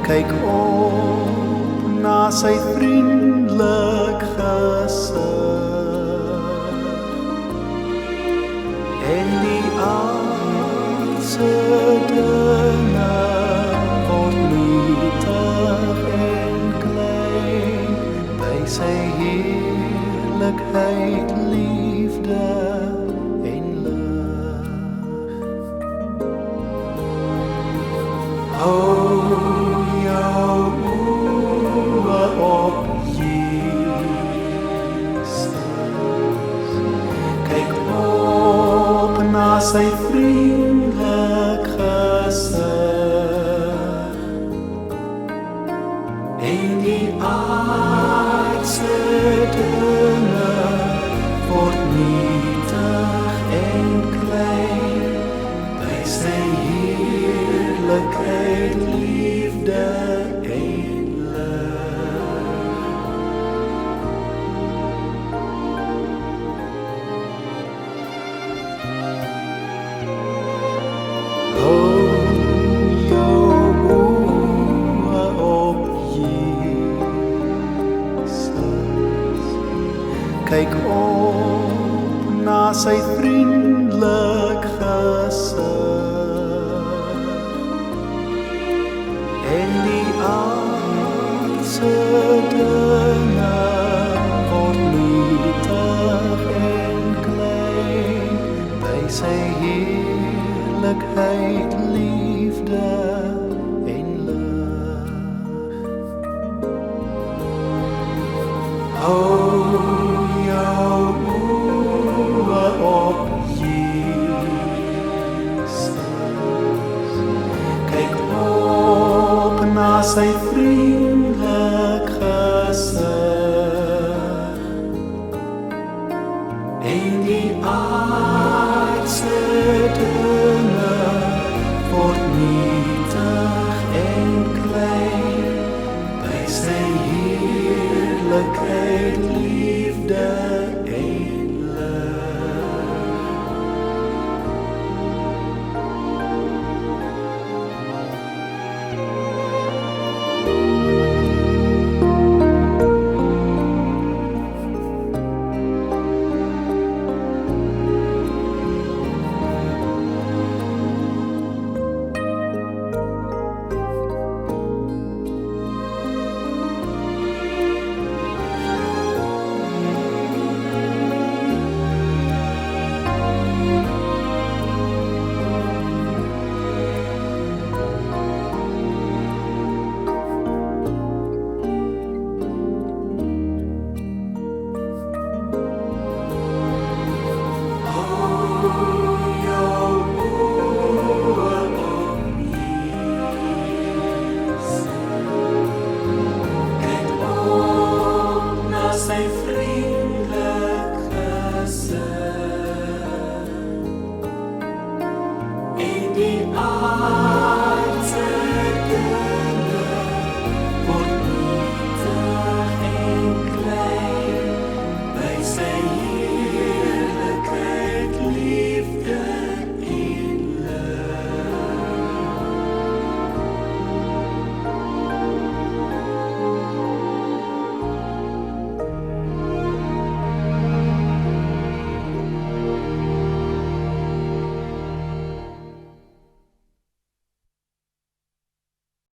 Kyk op na sy vriendelik gesig en die aardse dinge word nietig en klein by sy heerlikheid, liefde en lig. Hou jou oë op Jesus, kyk op na sy vriendelik gesig en die aardse dinge word nietig en klein by sy heerlikheid, liefde en lig. Hou jou oë op Jesus, kyk op na sy vriendelik gesig en die aardse dinge word nietig en klein by sy heerlikheid, liefde en lig. Hou jou oë op Jesus, kyk op na sy vriendelik gesig en die aardse dinge word nietig en klein by sy heerlikheid, liefde en lig. Sy vriendelik gesig en die